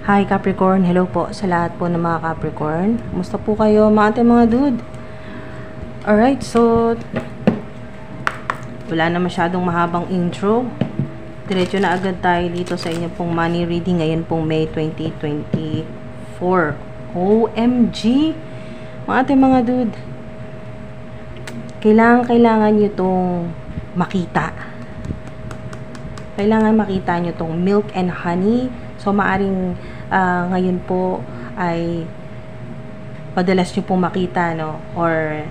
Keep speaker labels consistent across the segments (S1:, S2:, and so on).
S1: Hi Capricorn, hello po sa lahat po ng mga Capricorn. Kumusta po kayo mga ating mga dude? Alright, so wala na masyadong mahabang intro. Diretso na agad tayo dito sa inyo pong money reading ngayon pong May 2024. OMG! Mga ating mga dude, kailangan nyo tong makita. Kailangan makita nyo tong milk and honey. So, maaring ngayon po ay madalas nyo pong makita, no? Or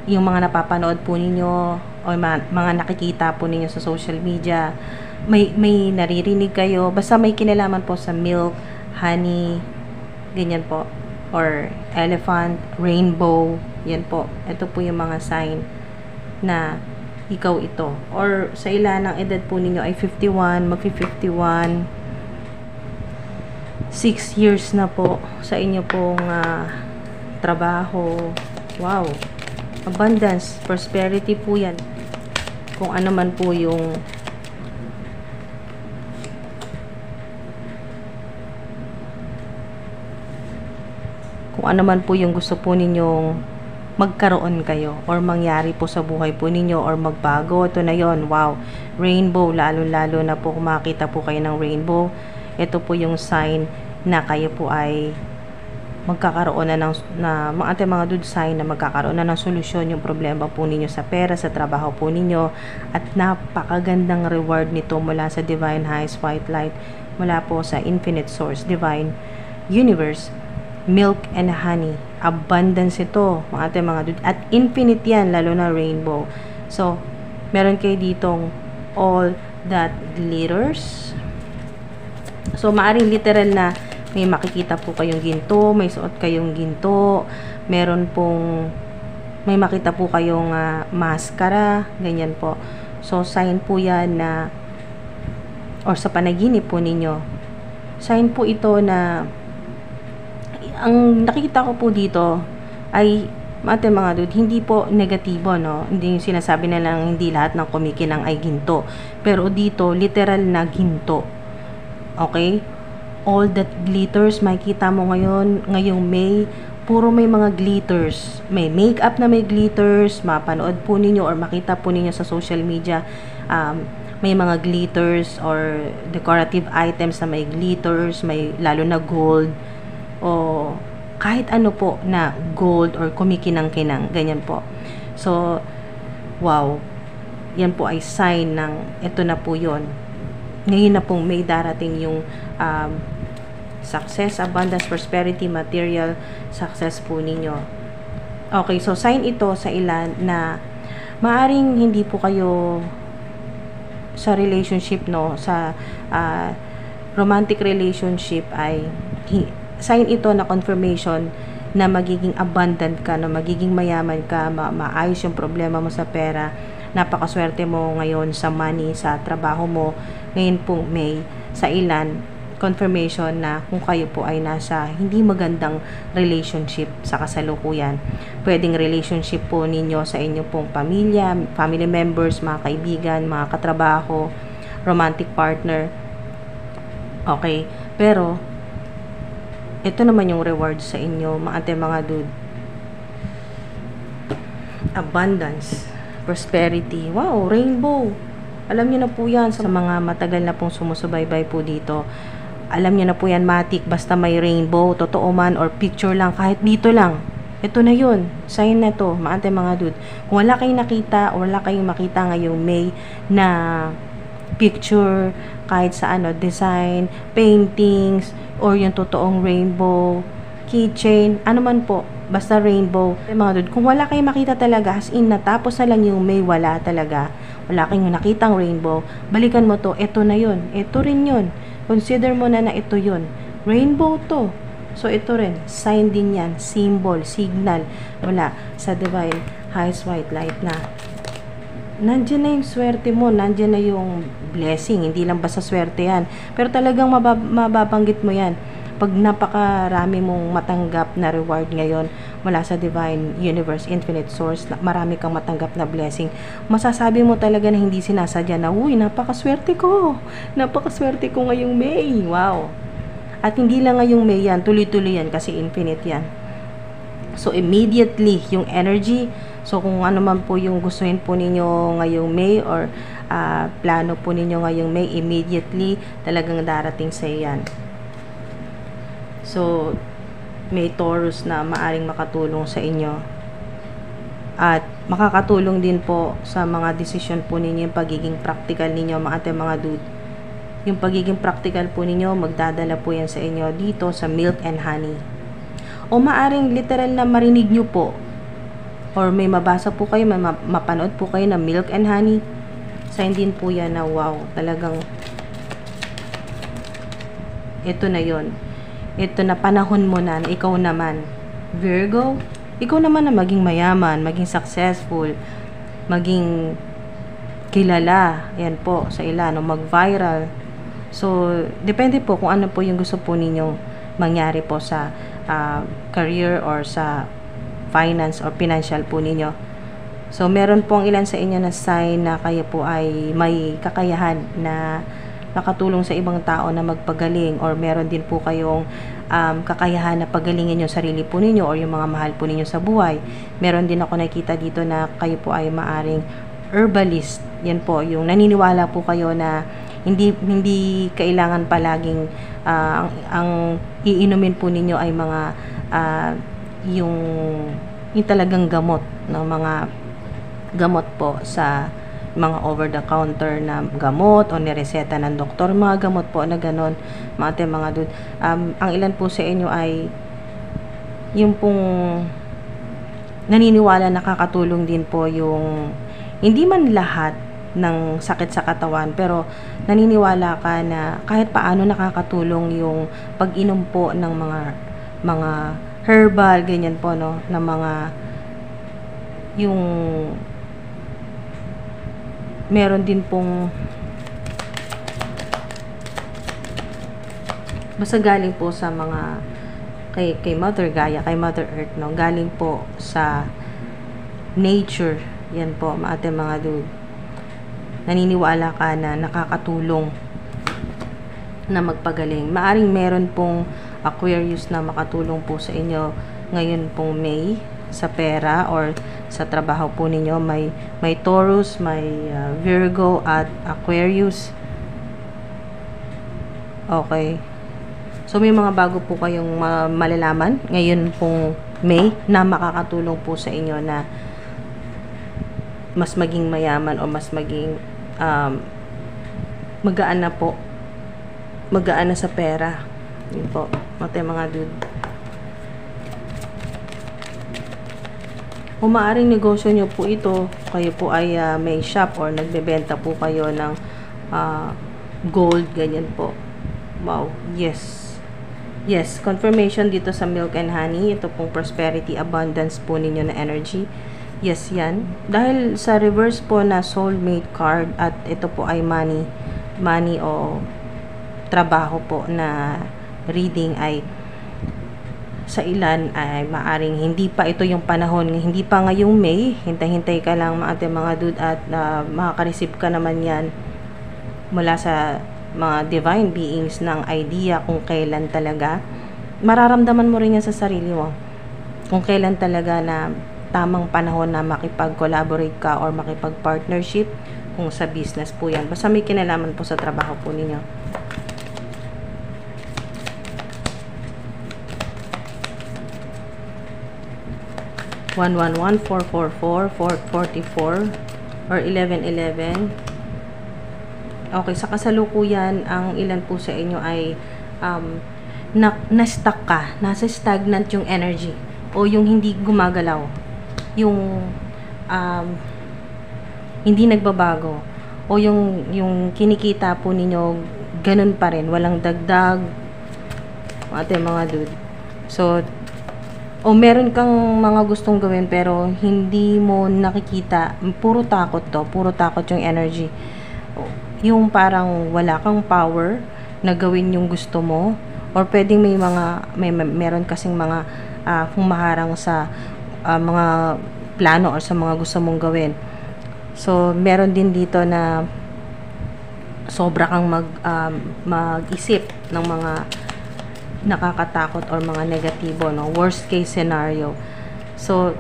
S1: yung mga napapanood po ninyo o mga nakikita po ninyo sa social media, may naririnig kayo. Basta may kinalaman po sa milk, honey, ganyan po. Or elephant, rainbow, yan po. Ito po yung mga sign na ikaw ito. Or sa ilan ng edad po ninyo ay 51, magfi-51, 6 years na po sa inyo pong trabaho. Wow! Abundance, prosperity po yan. Kung ano man po yung gusto po ninyong magkaroon kayo or mangyari po sa buhay po ninyo or magbago. Ito na yon. Wow! Rainbow, lalo na po kung makita po kayo ng rainbow, ito po yung sign na kayo po ay magkakaroon na mga dude, sign na magkakaroon na ng solusyon yung problema po ninyo sa pera, sa trabaho po ninyo, at napakagandang reward nito mula sa Divine Highest White Light, mula po sa Infinite Source, Divine Universe, milk and honey. Abundance ito, mga dude, at infinite yan, lalo na rainbow. So, meron kayo ditong all that glitters. So, maaring literal na may makikita po kayong ginto, may suot kayong ginto, may makita po kayong maskara, ganyan po. So, sign po yan na, or sa panaginip po ninyo, sign po ito na, ang nakikita ko po dito ay, mga dude, hindi po negatibo, no? Hindi yung sinasabi na lang hindi lahat ng kumikinang ay ginto. Pero dito, literal na ginto. Okay? All that glitters, makikita mo ngayong May, puro may mga glitters. May makeup na may glitters, mapanood po ninyo or makita po ninyo sa social media, may mga glitters or decorative items na may glitters, may lalo na gold, o kahit ano po na gold or kumikinang-kinang, ganyan po. So, wow, yan po ay sign ng, ito na po yun. Ngayon na pong may darating yung success, abundance, prosperity, material success po ninyo. Okay, so sign ito sa ilan na maaring hindi po kayo sa relationship, no, sa romantic relationship, ay sign ito na confirmation na magiging abundant ka, na magiging mayaman ka, maayos yung problema mo sa pera. Napakaswerte mo ngayon sa money, sa trabaho mo. Ngayon pong May, sa ilan, confirmation na kung kayo po ay nasa hindi magandang relationship sa kasalukuyan. Pwedeng relationship po ninyo sa inyo pong pamilya, family members, mga kaibigan, mga katrabaho, romantic partner. Okay, pero ito naman yung reward sa inyo, mga dude. Abundance, prosperity. Wow, rainbow. Alam niyo na po yan sa mga matagal na pong sumusubaybay po dito. Alam niyo na po yan, matik, basta may rainbow, totoo man or picture lang, kahit dito lang. Ito na yun. Sign na to, mga dude. Kung wala kayong nakita o wala kayong makita ngayong May na picture, kahit sa design, paintings, or yung totoong rainbow, keychain, ano man po, basta rainbow. Mga dude, kung wala kayong makita talaga, as in natapos na lang yung May, wala talaga, wala kayong nakitang rainbow, balikan mo to, ito na yun, ito rin yun, consider mo na ito yun, rainbow to. So ito rin, sign din yan, symbol, signal, wala sa Divine Highest White Light na nandiyan na yung swerte mo, nandiyan na yung blessing, hindi lang basta swerte yan, pero talagang mababanggit mo yan pag napakarami mong matanggap na reward ngayon mula sa Divine Universe, Infinite Source. Marami kang matanggap na blessing, masasabi mo talaga na hindi sinasadya na, uy, napakaswerte ko ngayong May. Wow, At hindi lang ngayong May yan, tuloy-tuloy yan kasi infinite yan. So, immediately, yung energy, so kung ano man po yung gustuhin po ninyo ngayong May or plano po ninyo ngayong May, immediately, talagang darating sa yan. So, may Taurus na maaring makatulong sa inyo. At makakatulong din po sa mga desisyon po ninyo, yung pagiging practical ninyo, mga dude. Yung pagiging practical po ninyo, magdadala po yan sa inyo dito sa Milk and Honey. O maaring literal na marinig nyo po, or may mabasa po kayo, may mapanood po kayo na Milk and Honey, sign din po yan na wow, talagang ito na yon. Ito na panahon mo na ikaw naman, Virgo, ikaw naman na maging mayaman, maging successful, maging kilala, yan po sa ilan, o mag-viral. So, depende po kung ano po yung gusto po ninyong mangyari po sa career or sa finance or financial po ninyo. So, meron pong ilan sa inyo na sign na kayo po ay may kakayahan na makatulong sa ibang tao na magpagaling, or meron din po kayong kakayahan na pagalingin yung sarili po ninyo or yung mga mahal po ninyo sa buhay. Meron din ako nakita dito na kayo po ay maaring herbalist. Yan po, yung naniniwala po kayo na hindi kailangan palaging ang iinumin po ninyo ay mga yung talagang gamot, no? Mga gamot po sa mga over the counter na gamot o nireseta ng doktor, mga gamot po na ganon, mga dude. Ang ilan po sa inyo ay yung pong naniniwala nakakatulong din po yung hindi man lahat ng sakit sa katawan, pero naniniwala ka na kahit paano nakakatulong yung pag-inom po ng mga herbal, ganyan po, no, na mga yung meron din pong basta galing po sa mga kay Mother Gaia, kay Mother Earth, no, galing po sa nature, yan po, mga dude. Naniniwala ka na nakakatulong na magpagaling. Maaring meron pong Aquarius na makatulong po sa inyo ngayon pong May sa pera or sa trabaho po ninyo. May Taurus, may Virgo at Aquarius. Okay. So, may mga bago po kayong malalaman ngayon pong May na makakatulong po sa inyo na mas maging mayaman o mas maging magaan na po. Magaan na sa pera. Yun po, mga dude. Kung maaaring negosyo nyo po ito, kayo po ay may shop or nagbebenta po kayo ng gold, ganyan po. Wow, yes. Yes, confirmation dito sa Milk and Honey. Ito pong prosperity, abundance po ninyo na energy. Yes, yan. Dahil sa reverse po na soulmate card at ito po ay money o trabaho po na reading, ay sa ilan ay maaring hindi pa ito yung panahon, hindi pa ngayong May, hintay-hintay ka lang mga dude at makaka-receive ka naman yan mula sa mga divine beings ng idea kung kailan talaga mararamdaman mo rin yan sa sarili mo, kung kailan talaga na tamang panahon na makipag-collaborate ka or makipag-partnership kung sa business po yan. Basta may kinalaman po sa trabaho po ninyo. One, 444, 444, or 1111. Okay, sa kasalukuyan, ang ilan po sa inyo ay na-stuck ka, nasa stagnant yung energy o yung hindi gumagalaw, yung hindi nagbabago, o yung kinikita po ninyo ganun pa rin, walang dagdag, mga dude. So, o meron kang mga gustong gawin pero hindi mo nakikita, puro takot to, puro takot yung energy, yung parang wala kang power na gawin yung gusto mo, or pwedeng meron kasing mga humaharang sa mga plano or sa mga gusto mong gawin. So, meron din dito na sobra kang mag-isip ng mga nakakatakot or mga negatibo, no? Worst case scenario. So,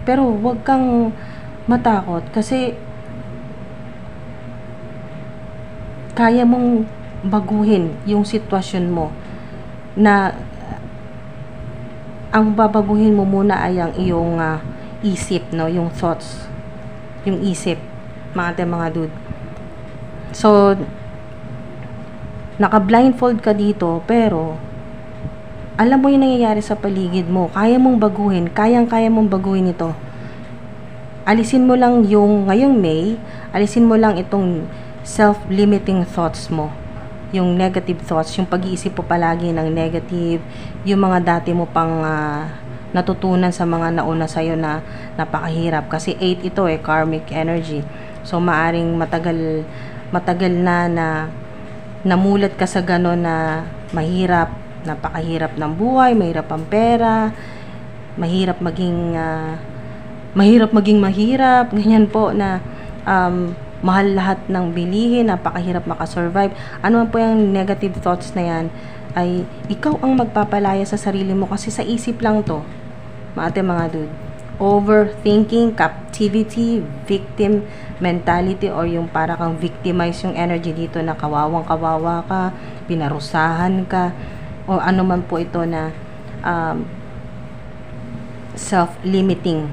S1: pero wag kang matakot kasi kaya mong baguhin yung sitwasyon mo na ang babaguhin mo muna ay ang iyong isip, no? Yung thoughts, yung isip, mga dude. So, naka-blindfold ka dito, pero alam mo yung nangyayari sa paligid mo. Kaya mong baguhin, kayang-kaya mong baguhin ito. Alisin mo lang yung, ngayong May, alisin mo lang itong self-limiting thoughts mo. Yung negative thoughts, yung pag-iisip po palagi ng negative, yung mga dati mo pang natutunan sa mga nauna sa'yo na napakahirap. Kasi 8 ito karmic energy. So, maaring matagal na namulat ka sa gano'n na mahirap, napakahirap ng buhay, mahirap ang pera, mahirap maging mahirap, ganyan po na mahal lahat ng bilihin, napakahirap makasurvive. Ano man po yung negative thoughts na yan, ay ikaw ang magpapalaya sa sarili mo kasi sa isip lang to, mga dude. Overthinking, captivity, victim mentality, or yung para kang victimize yung energy dito na kawawang-kawawa ka, pinarusahan ka, o ano man po ito na self-limiting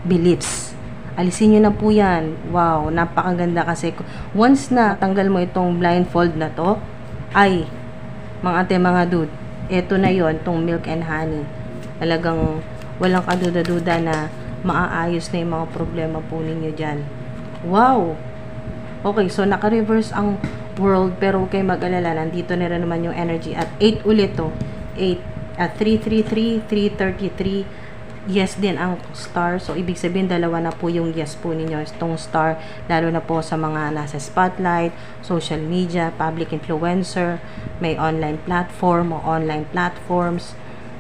S1: beliefs. Alisin nyo na po yan. Wow, napakaganda kasi once na tanggal mo itong blindfold na to, ay mga dude, eto na yon, tong milk and honey. Talagang walang kaduda-duda na maaayos na yung mga problema po ninyo dyan. Wow! Okay, so naka-reverse ang world, pero okay mag-alala, nandito na rin naman yung energy at 8 ulit to. 8 at 333, 333, yes din ang star. So ibig sabihin dalawa na po yung yes po ninyo, itong star, lalo na po sa mga nasa spotlight, social media, public influencer, may online platform o online platforms.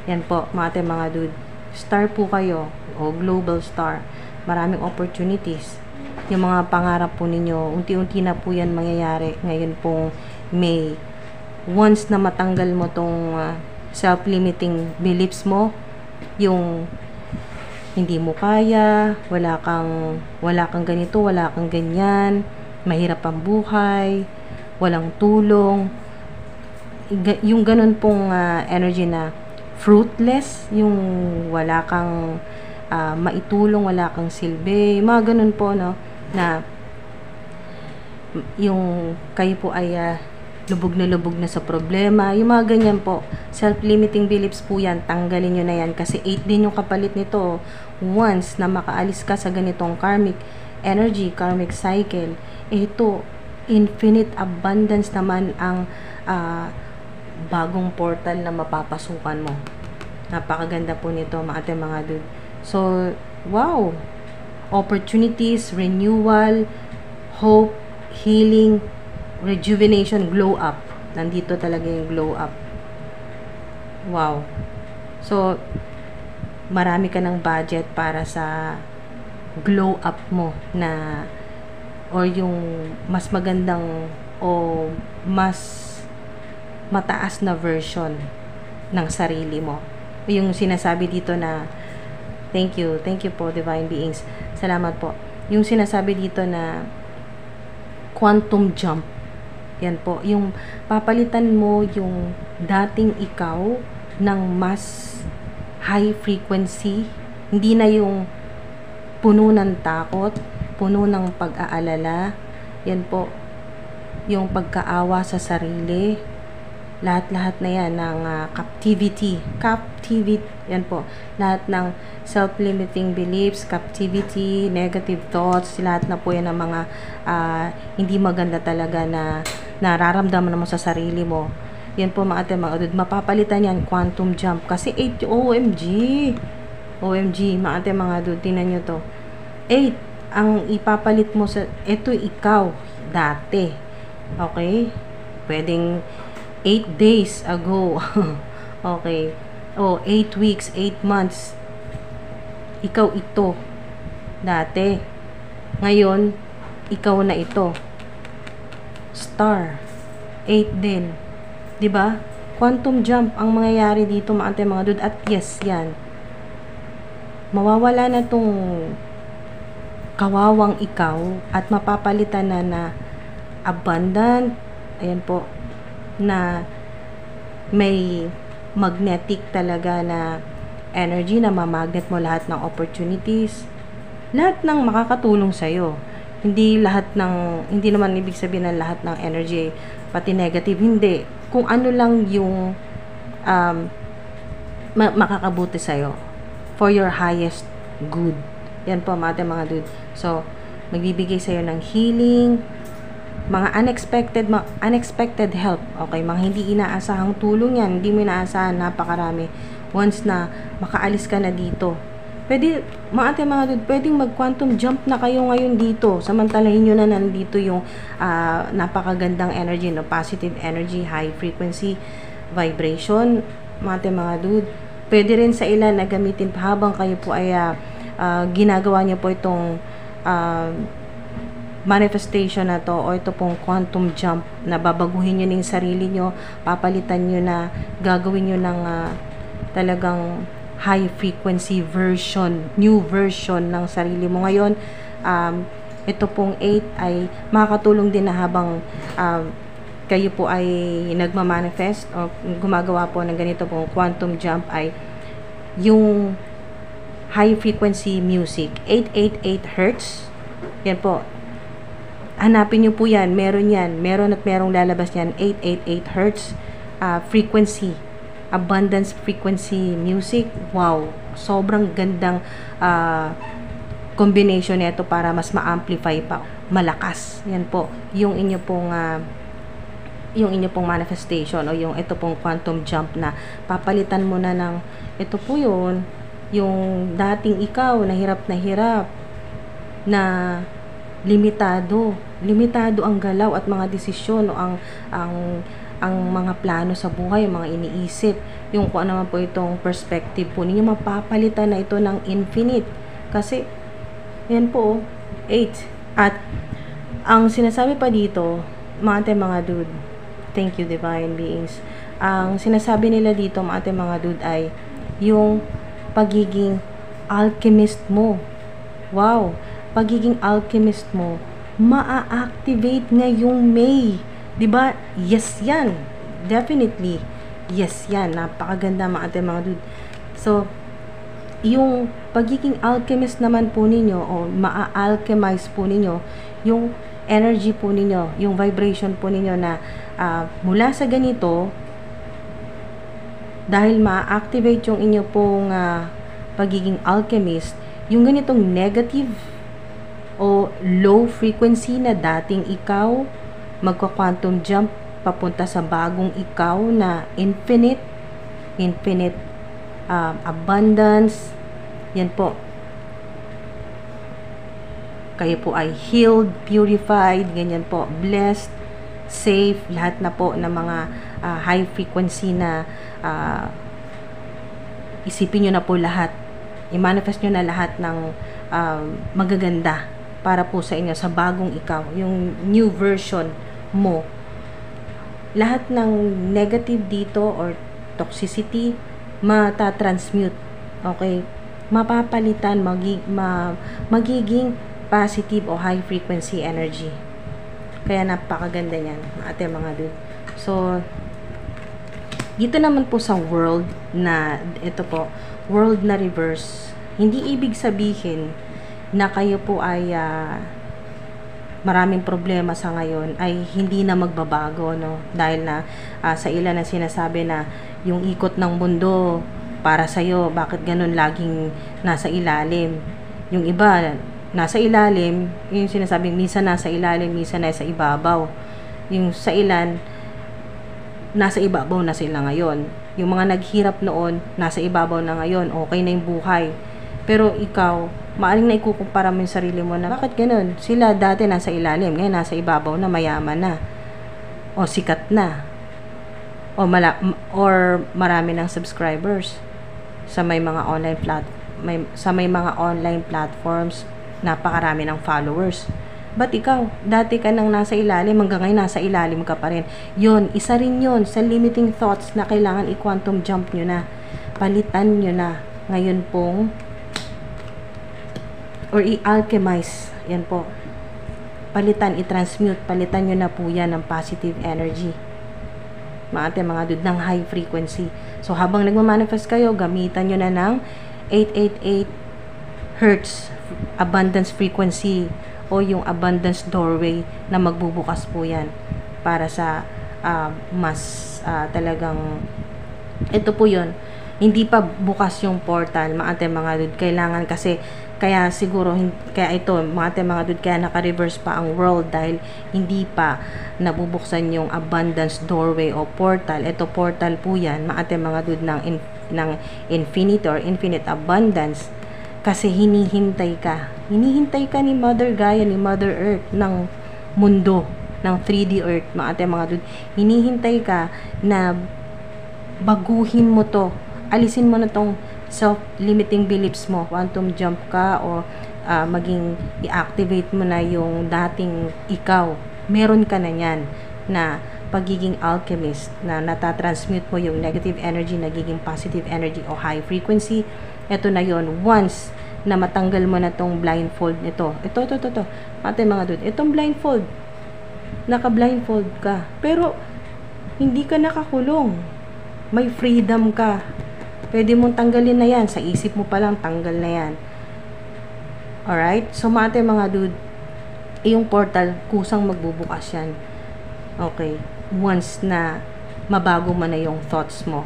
S1: Yan po mga dude, star po kayo o global star. Maraming opportunities. Yung mga pangarap po ninyo, unti-unti na po yan mangyayari ngayon pong May. Once na matanggal mo tong self-limiting beliefs mo, yung hindi mo kaya, wala kang ganito, wala kang ganyan, mahirap ang buhay, walang tulong, yung ganun pong energy na fruitless, yung wala kang maitulong, wala kang silbi, mga ganun po, no? Na yung kayo po ay lubog na sa problema, yung mga ganyan po, self-limiting beliefs po yan, tanggalin nyo na yan kasi 8 din yung kapalit nito. Once na makaalis ka sa ganitong karmic energy, karmic cycle, ito infinite abundance naman ang bagong portal na mapapasukan mo. Napakaganda po nito mga dude. So, wow! Opportunities, renewal, hope, healing, rejuvenation, glow up. Nandito talaga yung glow up. Wow. So, marami ka ng budget para sa glow up mo na or yung mas magandang o mas mataas na version ng sarili mo. Yung sinasabi dito na thank you po divine beings. Salamat po. Yung sinasabi dito na quantum jump. Yan po, yung papalitan mo yung dating ikaw ng mas high frequency, hindi na yung puno ng takot, puno ng pag-aalala. Yan po, yung pagkaawa sa sarili, lahat-lahat na yan ng captivity, yan po, lahat ng self-limiting beliefs, captivity, negative thoughts, lahat na po yan ng mga hindi maganda talaga na nararamdaman mo sa sarili mo. Yan po mga dude, mapapalitan yan, quantum jump, kasi 8, OMG, mga dude, tinan nyo to, 8, ang ipapalit mo sa, ito ikaw, dati, okay, pwedeng 8 days ago, okay, 8 weeks, 8 months, ikaw ito, dati, ngayon, ikaw na ito, star, 8 din, 'di ba? Quantum jump ang mangyayari dito mga dude. At yes, yan. Mawawala na tong kawawang ikaw at mapapalitan na abundant, ayan po, na may magnetic talaga na energy na mamagnet mo lahat ng opportunities, lahat ng makakatulong sa'yo. Hindi naman ibig sabihin na lahat ng energy pati negative, hindi. Kung ano lang yung makakabuti sa'yo for your highest good. Yan po mga dude. So, magbibigay sa'yo ng healing, mga unexpected help. Okay, mga hindi inaasahang tulong yan. Hindi mo inaasahan, napakarami. Once na makaalis ka na dito. Pwede, mga dude, pwedeng mag-quantum jump na kayo ngayon dito. Samantalahin nyo na nandito yung napakagandang energy, no? Positive energy, high frequency, vibration. Mga dude, pwede rin sa ilan na gamitin pa habang kayo po ay ginagawa niyo po itong manifestation na to o ito pong quantum jump na babaguhin nyo ng sarili nyo, papalitan nyo na, gagawin nyo ng talagang high frequency version, new version ng sarili mo ngayon. Ito pong 8 ay makakatulong din na habang kayo po ay nagmamanifest o gumagawa po ng ganito pong quantum jump ay yung high frequency music, 888 Hertz. Yan po. Hanapin nyo po yan. Meron yan. Meron at merong lalabas yan. 888 Hertz frequency. Abundance frequency music. Wow. Sobrang gandang combination nito para mas ma-amplify pa. Malakas. Yan po. Yung inyo pong manifestation o yung ito pong quantum jump na papalitan mo na ng ito po yun. Yung dating ikaw na hirap na limitado ang galaw at mga desisyon o ang mga plano sa buhay, mga iniisip, yung kung ano man po itong perspective po ninyo, mapapalitan na ito ng infinite. Kasi yan po 8. At ang sinasabi pa dito, mga dude, thank you divine beings, ang sinasabi nila dito mga dude ay yung pagiging alchemist mo. Wow! Pagiging alchemist mo, maa-activate ngayong May. Diba? Yes yan. Definitely. Yes yan. Napakaganda mga dude. So, yung pagiging alchemist naman po ninyo o maa-alchemize po ninyo yung energy po ninyo, yung vibration po ninyo na mula sa ganito, dahil ma-activate yung inyo pong pagiging alchemist, yung ganitong negative o low frequency na dating ikaw, magka-quantum jump papunta sa bagong ikaw na infinite abundance. Yan po. Kayo po ay healed, purified, ganyan po, blessed, safe, lahat na po ng mga high frequency na isipin nyo na po lahat, i-manifest nyo na lahat ng magaganda para po sa inyo, sa bagong ikaw, yung new version mo. Lahat ng negative dito or toxicity matatransmute, okay, mapapalitan, magiging positive o high frequency energy. Kaya napakaganda yan mga dude. So dito naman po sa world na ito po, world na reverse, hindi ibig sabihin na kayo po ay maraming problema sa ngayon ay hindi na magbabago, no? Dahil na sa ilan na sinasabi na yung ikot ng mundo para sa'yo, bakit ganun laging nasa ilalim? Yung iba nasa ilalim, yung sinasabing minsan nasa ilalim, minsan nasa ibabaw. Yung sa ilan nasa ibabaw na sila ngayon. Yung mga naghirap noon, nasa ibabaw na ngayon, okay na yung buhay. Pero ikaw, maaring na ikukumpara mo yung sarili mo na, bakit ganun? Sila dati nasa ilalim, ngayon nasa ibabaw na, mayaman na. O sikat na. Or marami ng subscribers sa may mga online platforms, napakarami ng followers. Ba't ikaw? Dati ka nang nasa ilalim, hanggang ngayon nasa ilalim ka pa rin. Yun, isa rin yun sa limiting thoughts na kailangan i-quantum jump nyo na. Palitan nyo na. Ngayon pong, or i-alchemize. Yan po. Palitan, i-transmute. Palitan nyo na po yan ng positive energy. Mga dude, ng high frequency. So, habang nagmamanifest kayo, gamitan nyo na ng 888 Hertz abundance frequency o yung abundance doorway na magbubukas po yan para sa mas talagang ito po yun, hindi pa bukas yung portal mga dude, kailangan kasi kaya siguro kaya ito mga dude, kaya naka-reverse pa ang world dahil hindi pa nabubuksan yung abundance doorway o portal. Ito portal po yan mga dude ng infinite or infinite abundance. Kasi hinihintay ka ni Mother Gaia, ni Mother Earth, ng mundo, ng 3D Earth, mga dude. Hinihintay ka na baguhin mo to, alisin mo na tong self-limiting beliefs mo, quantum jump ka, o maging i-activate mo na yung dating ikaw. Meron ka na yan, na pagiging alchemist, na natatransmute mo yung negative energy, nagiging positive energy o high frequency. Ito na yon once na matanggal mo na tong blindfold nito. Ito. Mga dude, itong blindfold. Naka-blindfold ka. Pero, hindi ka nakakulong. May freedom ka. Pwede mong tanggalin na yan. Sa isip mo pa lang, tanggal na yan. Alright? So, mga dude, yung portal, kusang magbubukas yan. Okay. Once na mabago mo na yung thoughts mo.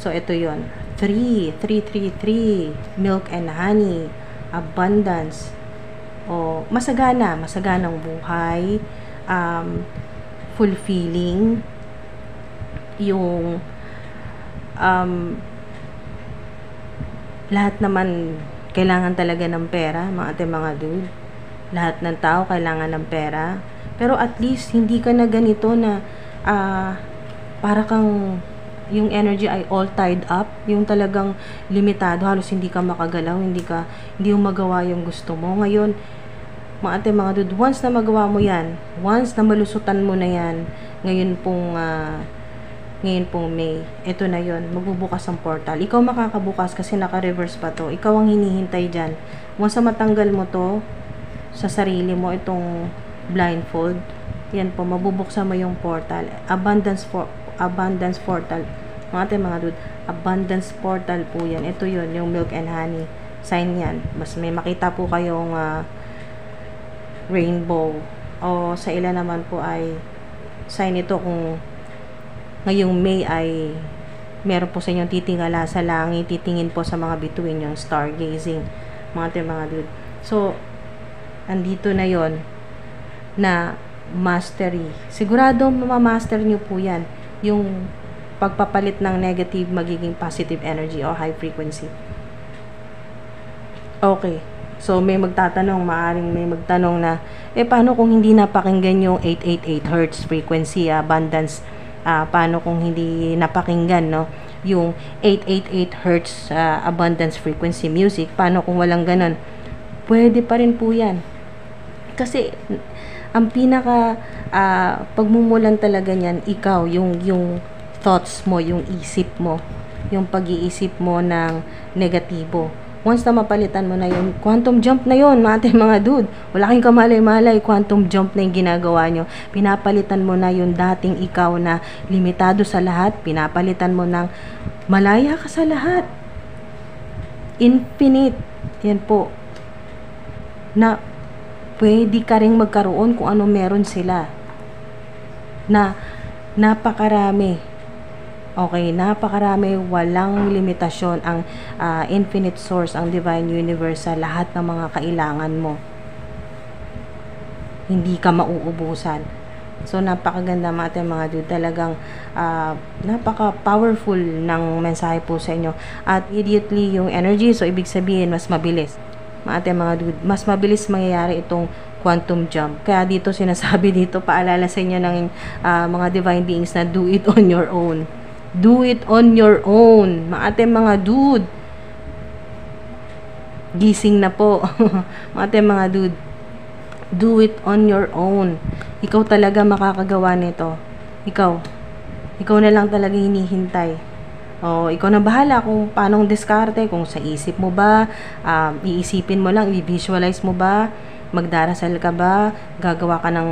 S1: So, ito yon 333 milk and honey, abundance, o masaganang buhay, fulfilling, yung lahat naman kailangan talaga ng pera, mga dude. Lahat ng tao kailangan ng pera. Pero at least hindi ka na ganito na para kang yung energy ay all tied up, yung talagang limitado, halos hindi ka makagalaw, hindi mo magawa yung gusto mo. Ngayon, mga dude, once na magawa mo yan, once na malusutan mo na yan, ngayon pong May, ito na yon, magbubukas ang portal. Ikaw makakabukas kasi naka-reverse pa to. Ikaw ang hinihintay dyan. Once na matanggal mo to sa sarili mo, itong blindfold, yan po, mabubuksan mo yung portal. Abundance portal. Mga dude, abundance portal po yan. Ito yun, yung milk and honey. Sign yan. Mas may makita po kayong rainbow. O sa ilan naman po ay sign ito kung ngayong May ay meron po sa inyong titingala sa langit, titingin po sa mga bituin, yung stargazing. Mga dude. So, andito na yon na mastery. Sigurado mamaster nyo po yan. Yung pagpapalit ng negative magiging positive energy o high frequency. Okay. So, maaring may magtanong na, paano kung hindi napakinggan yung 888 Hertz frequency, abundance, paano kung hindi napakinggan, no? Yung 888 Hertz abundance frequency music, paano kung walang ganun? Pwede pa rin po yan. Kasi, ang pinaka pagmumulan talaga niyan, ikaw, yung thoughts mo, yung isip mo, yung pag-iisip mo ng negatibo. Once na mapalitan mo na yun, quantum jump na yun, mga dude. Wala kayong kamalay-malay, quantum jump na yung ginagawa nyo. Pinapalitan mo na yung dating ikaw na limitado sa lahat, pinapalitan mo ng malaya ka sa lahat. Infinite. Yan po. Na pwede ka rin magkaroon kung ano meron sila. Na napakarami. Okay, napakarami, walang limitasyon ang infinite source, ang divine universe sa lahat ng mga kailangan mo. Hindi ka mauubusan. So, napakaganda mga dude. Talagang napaka-powerful ng mensahe po sa inyo. At immediately yung energy, so ibig sabihin, mas mabilis. Mga dude, mas mabilis mangyayari itong quantum jump. Kaya dito sinasabi dito, paalala sa inyo ng mga divine beings na do it on your own. Do it on your own. Mga dude. Gising na po. mga dude. Do it on your own. Ikaw talaga makakagawa nito. Ikaw. Ikaw na lang talaga hinihintay. O, ikaw na bahala kung paano diskarte, kung sa isip mo ba, iisipin mo lang, i-visualize mo ba, magdarasal ka ba, gagawa ka ng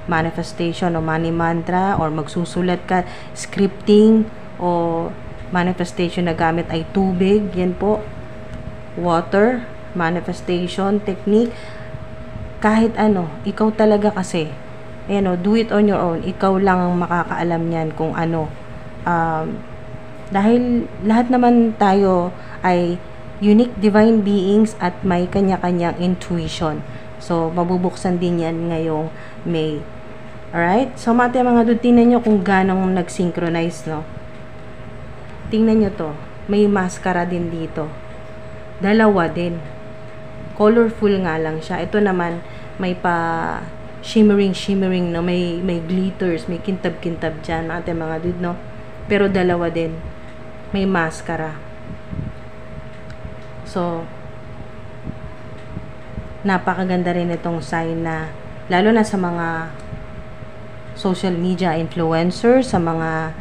S1: manifestation o money mantra, or magsusulat ka, scripting, o manifestation na gamit ay tubig, yan po, water, manifestation technique, kahit ano, ikaw talaga kasi, do it on your own, ikaw lang ang makakaalam niyan kung ano, dahil lahat naman tayo ay unique divine beings at may kanya-kanyang intuition. So, mabubuksan din yan ngayong May. Alright? So, mga dude, tingnan nyo kung ganong nag-synchronize, no? Tingnan nyo to. May maskara din dito. Dalawa din. Colorful nga lang siya. Ito naman, may pa shimmering, no? May glitters, may kintab-kintab dyan, mga dude, no? Pero dalawa din. May maskara. So, napakaganda rin itong sign na, lalo na sa mga social media influencers, sa mga,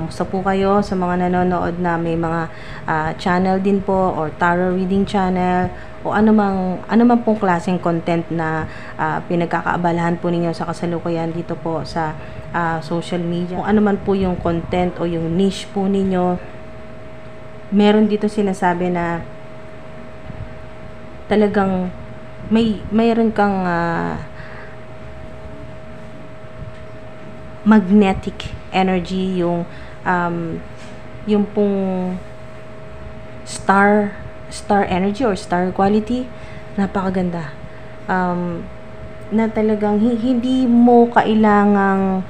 S1: musta po kayo, sa mga nanonood na may mga channel din po, or tarot reading channel, o anumang pong klaseng content na pinagkakaabalahan po ninyo sa kasalukuyan dito po sa social media. Kung ano man po yung content o yung niche po ninyo, meron dito sinasabi na talagang mayroon kang magnetic energy, yung pong star energy or star quality, napakaganda. Na talagang hindi mo kailangang,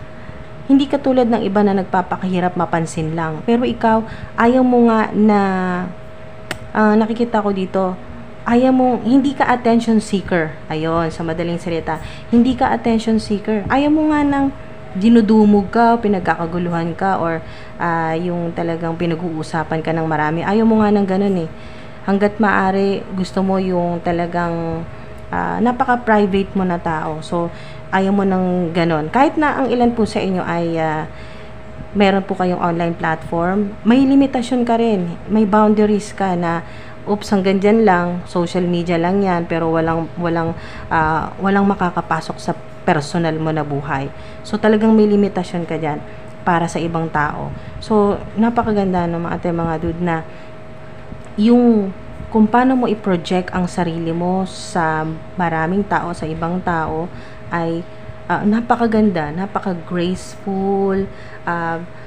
S1: hindi katulad ng iba na nagpapakahirap mapansin lang. Pero ikaw, ayaw mo nga na, nakikita ko dito, ayaw mo, hindi ka attention seeker. Ayun, sa madaling salita. Hindi ka attention seeker. Ayaw mo nga ng dinudumog ka, pinagkakaguluhan ka, or yung talagang pinag-uusapan ka ng marami. Ayaw mo nga ng ganun eh. Hanggat maaari, gusto mo yung talagang napaka-private mo na tao. So, ayaw mo ng ganon. Kahit na ang ilan po sa inyo ay meron po kayong online platform, may limitasyon ka rin. May boundaries ka na, hanggang dyan lang, social media lang yan, pero walang makakapasok sa personal mo na buhay. So, talagang may limitasyon ka dyan para sa ibang tao. So, napakaganda ng mga dude na yung kung paano mo i-project ang sarili mo sa maraming tao, sa ibang tao, ay napakaganda, napaka-graceful,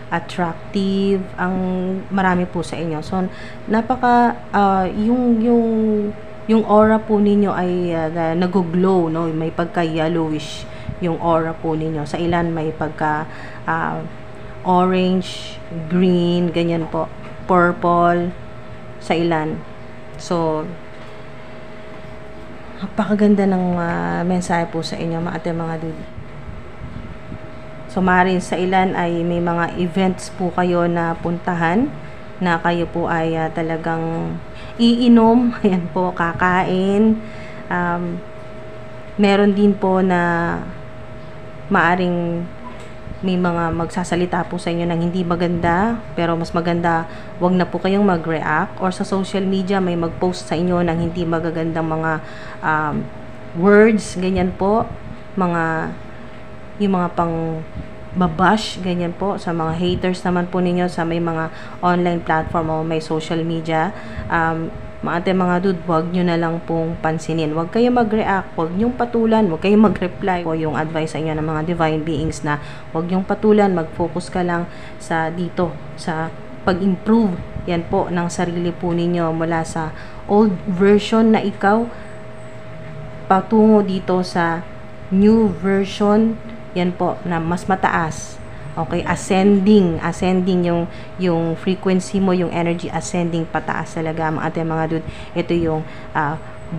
S1: attractive, ang marami po sa inyo. So, yung aura po ninyo ay nag-glow, no? May pagka-yellowish yung aura po ninyo. Sa ilan may pagka orange, green, ganyan po, purple, sa ilan. So, napakaganda ng mensahe po sa inyo, mga dude. So, maaaring sa ilan ay may mga events po kayo na puntahan, na kayo po ay talagang iinom, ayan po, kakain. Meron din po na maaaring may mga magsasalita po sa inyo ng hindi maganda, pero mas maganda wag na po kayong mag-react, or sa social media may mag-post sa inyo ng hindi magagandang mga words, ganyan po, yung mga pang babash, ganyan po, sa mga haters naman po ninyo sa may mga online platform o may social media. Mga dude, wag nyo na lang pong pansinin. Wag kayo mag-react, wag nyong patulan, wag kayo mag-reply. O yung advice sa inyo ng mga divine beings na wag nyong patulan, mag-focus ka lang sa dito, sa pag-improve, yan po, ng sarili po ninyo mula sa old version na ikaw, patungo dito sa new version, yan po, na mas mataas. Okay, ascending yung frequency mo, yung energy ascending pataas talaga mga dude. Ito yung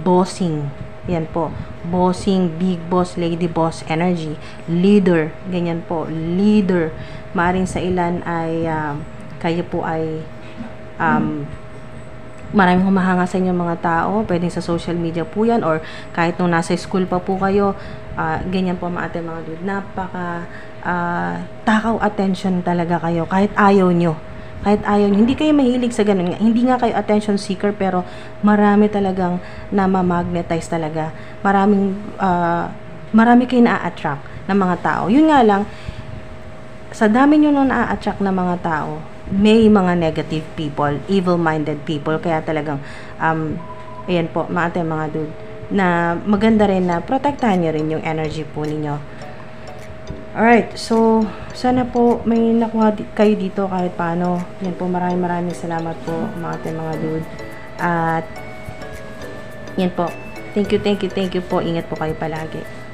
S1: bossing. Yan po. Bossing, big boss, lady boss energy. Leader, ganyan po. Leader. Maaring sa ilan ay kayo po ay maraming humahanga sa inyo mga tao, pwedeng sa social media po yan, or kahit nung nasa school pa po kayo, ganyan po mga ate mga dude, napaka takaw attention talaga kayo, kahit ayaw nyo, hindi kayo mahilig sa ganun, hindi nga kayo attention seeker, pero marami talagang namamagnetize talaga, marami kayo na-attract ng mga tao. Yun nga lang, sa dami nyo nung na-attract ng mga tao, may mga negative people, evil-minded people, kaya talagang, ayan po, mga ate, mga dude, na maganda rin na protektahan nyo rin yung energy po ninyo. Alright, so, sana po may nakuha kayo dito kahit paano. Yan po, maraming salamat po, mga ate, mga dude. At, yan po, thank you po, ingat po kayo palagi.